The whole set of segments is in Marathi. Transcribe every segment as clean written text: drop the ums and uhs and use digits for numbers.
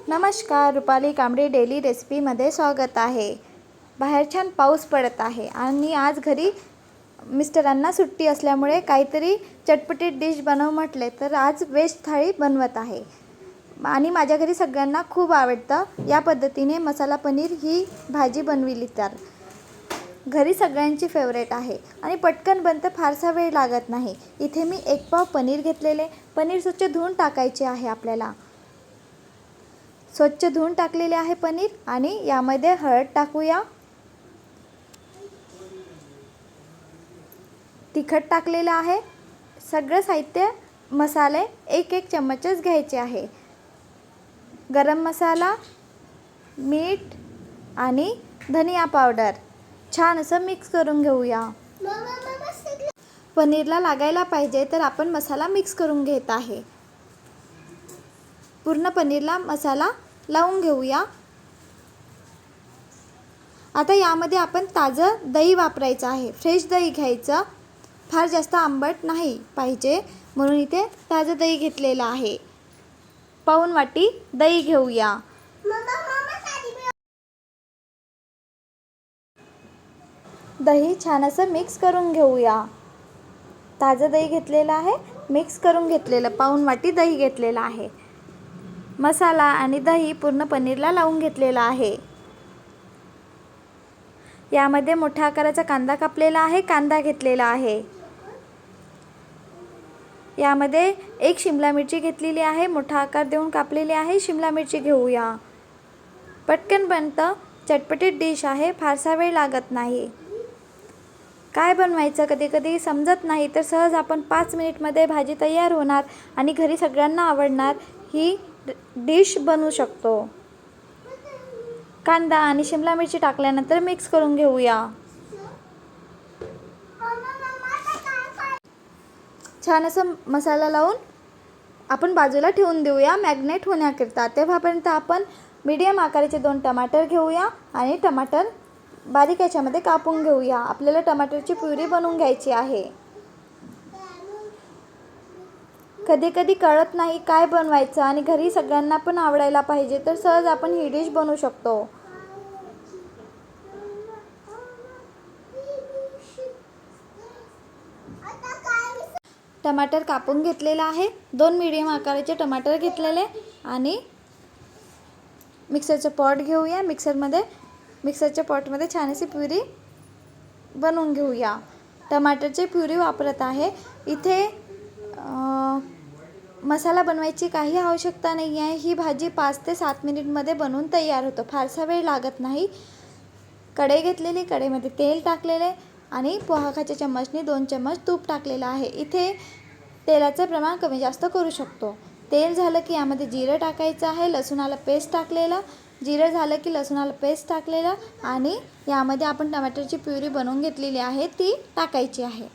नमस्कार, रुपाली कांबळे डेली रेसिपीमध्ये स्वागत आहे। बाहेर छान पाऊस पडत आहे आणि आज घरी मिस्टरांना सुट्टी असल्यामुळे काहीतरी चटपटीत डिश बनव म्हटले तर आज व्हेज थाळी बनवत आहे आणि माझ्या घरी सगळ्यांना खूप आवडतं। या पद्धतीने मसाला पनीर ही भाजी बनविली तर घरी सगळ्यांची फेवरेट आहे आणि पटकन बनतं, फारसा वेळ लागत नाही। इथे मी 1 पाव पनीर घेतलेले। पनीर स्वच्छ धुवून टाकायचे आहे आपल्याला। स्वच्छ धुवून टाकलेले आहे पनीर आणि यामध्ये हळद टाकूया, तिखट टाकलेलं आहे। सगळं साहित्य मसाले 1-1 चम्मचच घ्यायचे आहे। गरम मसाला, मीठ आणि धनिया पावडर छान असं मिक्स करून घेऊया। पनीरला लागायला पाहिजे तर आपण मसाला मिक्स करून घेत आहे। पूर्ण पनीरला मसाला लावून घेऊया। आता यामध्ये आपण ताजं दही वापरायचं आहे। फ्रेश दही घ्यायचं, फार जास्त आंबट नाही पाहिजे म्हणून इथे ताजं दही घेतलेलं आहे। पाऊण वाटी दही घेऊया। दही छान असं मिक्स करून घेऊया। ताजं दही घेतलेलं आहे, मिक्स करून घेतलेलं, पाऊण वाटी दही घेतलेलं आहे। मसाला आणि दही पूर्ण पनीरला लावून घेतलेला आहे। यामध्ये मोठ्या आकाराचा कांदा कापलेला आहे, कांदा घेतलेला आहे। यामध्ये 1 शिमला मिरची घेतलेली आहे, मोठा आकार देऊन कापलेली आहे। शिमला मिरची घेऊया। पटकन बनतं, चटपटीत डिश आहे, फारसा वेळ लागत नाही। काय बनवायचं कधी कधी समजत नाही तर सहज आपण 5 मिनिटमध्ये भाजी तयार होणार आणि घरी सगळ्यांना आवडणार ही डिश बनवू शकतो। कांदा आणि शिमला मिरची टाकल्यानंतर मिक्स करून घेऊया। छान असं मसाला लावून आपण बाजूला ठेवून देऊया मॅग्नेट होण्याकरता। तेव्हापर्यंत आपण मीडियम आकाराचे 2 टमाटर घेऊया आणि टमाटर बारीक याच्यामध्ये कापून घेऊया। आपल्याला टमाटरची प्युरी बनवून घ्यायची आहे। कधी कधी कळत नाही काय बनवायचं आणि घरी सगळ्यांना पण आवडायला पाहिजे तर सहज आपण ही डिश बनवू शकतो। टमाटर कापून घेतलेला आहे। 2 मीडियम आकाराचे टमाटर घेतलेले आणि मिक्सरचं पॉट घेऊया। मिक्सरच्या पॉटमध्ये छान अशी प्युरी बनवून घेऊया। टमाटरची प्युरी वापरत आहे। इथे मसाला बनवायची काही आवश्यकता नाही आहे। ही भाजी 5 ते 7 मिनिटमध्ये बनवून तयार होतं, फारसा वेळ लागत नाही। कढई घेतलेली, कढईमध्ये तेल टाकलेले आणि पोहाखाच्या चम्मचने 2 चम्मच तूप टाकलेलं आहे। इथे तेलाचं प्रमाण कमी जास्त करू शकतो। तेल झालं की यामध्ये जिरं टाकायचं आहे, लसूण आलं पेस्ट टाकलेलं, जिरं झालं की लसूण आलं पेस्ट टाकलेलं आणि यामध्ये आपण टमाटरची प्युरी बनवून घेतलेली आहे ती टाकायची आहे।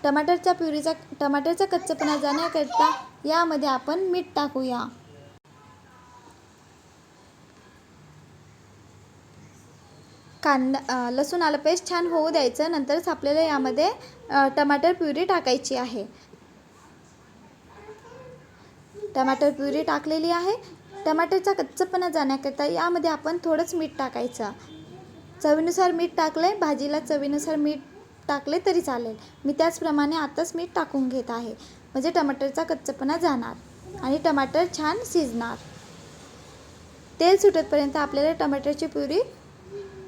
टमाटरचा कच्चपणा जाण्याकरता यामध्ये आपण मीठ टाकूया। लसूण आलं पेस्ट छान होऊ द्यायचं, नंतरच आपल्याला यामध्ये टमाटर प्युरी टाकायची आहे। टमाटर प्युरी टाकलेली आहे। टमाटरचा कच्चपणा जाण्याकरता यामध्ये आपण थोडंच मीठ टाकायचं। चवीनुसार मीठ टाकले, भाजीला चवीनुसार मीठ टाकले तरी चालेल। मी त्याचप्रमाणे आताच मीठ टाकून घेत आहे, म्हणजे टमाटरचा कच्चपणा जाणार आणि टमाटर छान शिजणार। तेल सुटेपर्यंत आपल्याला टमाटरची प्युरी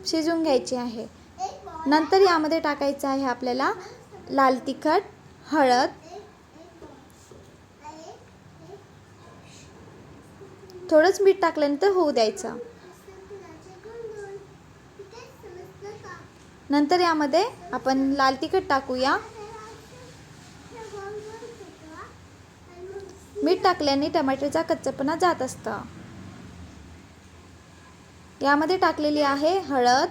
शिजवून घ्यायची आहे। नंतर यामध्ये टाकायचं आहे आपल्याला लाल तिखट, हळद, थोडंच मीठ टाकल्यानंतर होऊ द्यायचं। नंतर यामध्ये आपण लाल तिखट टाकूया। मीठ टाकल्याने टमाटरचा कच्चपणा जात असतं। यामध्ये टाकलेली आहे हळद,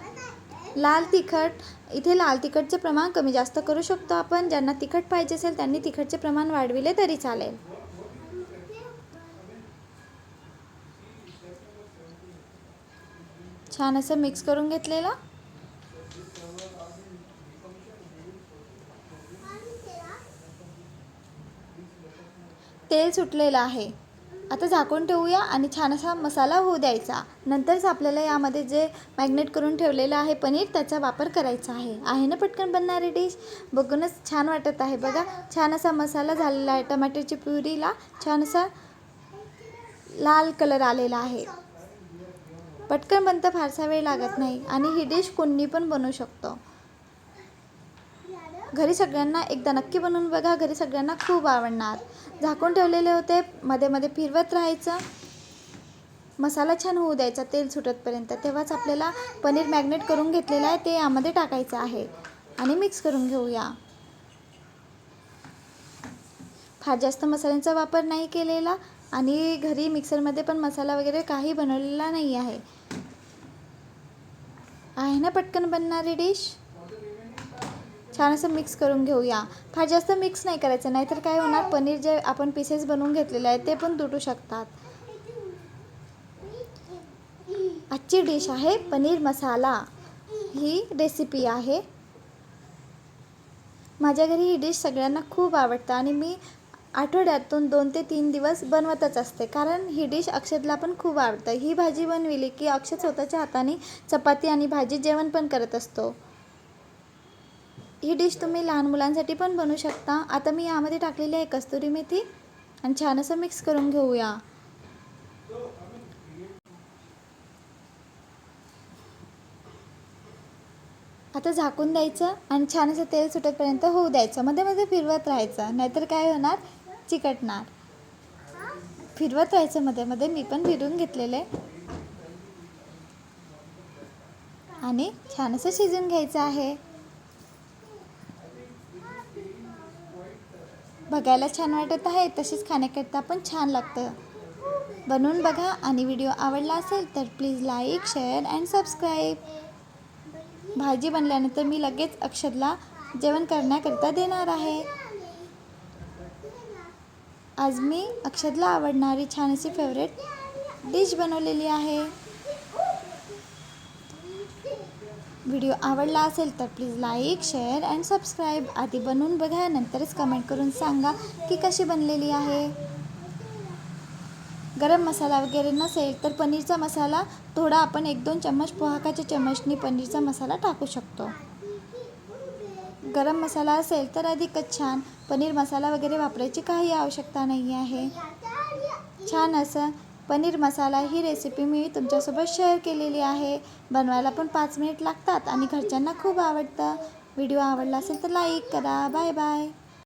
लाल तिखट। इथे लाल तिखटचे प्रमाण कमी जास्त करू शकतो आपण। ज्यांना तिखट पाहिजे असेल त्यांनी तिखटचे प्रमाण वाढविले तरी चालेल। छान असं मिक्स करून घेतलेलं। तेल सुटलेलं आहे। आता झाकून ठेवूया आणि छान असा मसाला होऊ द्यायचा. नंतरच आपल्याला यामध्ये जे मॅग्नेट करून ठेवलेलं आहे पनीर त्याचा वापर करायचा आहे ना पटकन बनणारी डिश. बघूनच छान वाटत आहे बघा. छान असा मसाला झालेला आहे. टमाटरची प्युरीला छान असा लाल कलर आलेला आहे. पटकन बनतं, फारसा वेळ लागत नाही आणि ही डिश कोणी पण बनवू शकतो. घरी सगळ्यांना एकदा नक्की बनवून बघा. घरी सगळ्यांना खूप आवडणार. झाकून ठेवलेले होते, मध्ये मध्ये फिरवत राहायचं. मसाला छान होऊ द्यायचा तेल सुटतपर्यंत. तेव्हाच आपल्याला पनीर मॅग्नेट करून घेतलेलं आहे ते यामध्ये टाकायचं आहे आणि मिक्स करून घेऊया. फार जास्त मसाल्यांचा वापर नाही केलेला आणि घरी मिक्सरमध्ये पण मसाला वगैरे काही बनवलेला नाही आहे ना पटकन बनणारी डिश. छान असं मिक्स करून घेऊया. फार जास्त मिक्स नाही करायचं, नाहीतर काय होणार, पनीर जे आपण पीसेस बनवून घेतलेले आहेत ते पण तुटू शकतात. आजची डिश आहे पनीर मसाला. ही रेसिपी आहे. माझ्या घरी ही डिश सगळ्यांना खूप आवडतं आणि मी आठवड्यातून 2 ते 3 दिवस बनवतच असते, कारण ही डिश अक्षतला पण खूप आवडतं. ही भाजी बनविली की अक्षत स्वतःच्या हाताने चपाती आणि भाजी जेवण पण करत असतो. ही डिश तुम्ही लहान मुलांसाठी पण बनवू शकता. आता मी यामध्ये टाकलेली आहे कस्तुरी मेथी आणि छान असं मिक्स करून घेऊया. आता झाकून द्यायचं आणि छान असं तेल सुटेपर्यंत होऊ द्यायचं. मध्ये मध्ये फिरवत राहायचं, नाहीतर काय होणार, चिकटणार. फिरवत राहायचं मध्ये मध्ये. मी पण फिरवून घेतलेले आणि छान असं शिजून घ्यायचं आहे. बघायला छान वाटत आहे, तसेच खाण्याकरता पण छान लागतं. बनवून बघा आणि व्हिडिओ आवडला असेल तर please like, share and subscribe. भाजी बनल्यानंतर मी लगेच अक्षतला जेवण करण्याकरिता देणार आहे. आज मी अक्षतला आवडणारी छान अशी फेवरेट डिश बनवलेली आहे. व्हिडिओ आवडला असेल तर please like, share and subscribe. आधी बनवून बघा, नंतरच कमेंट करून सांगा की कशी बनलेली आहे. गरम मसाला वगैरे नसेल तर पनीरचा मसाला थोडा आपण 1-2 चम्मच पोहाकाच्या चम्मचनी पनीरचा मसाला टाकू शकतो. गरम मसाला असेल तर अधिकच छान. पनीर मसाला वगैरे वापरायची काही आवश्यकता नाही आहे. छान असं पनीर मसाला ही रेसिपी मी तुमच्यासोबत शेअर केलेली आहे. बनवायला पण 5 मिनिट लागतात आणि घरच्यांना खूप आवडतं. व्हिडिओ आवडला असेल तर लाईक करा. Bye bye.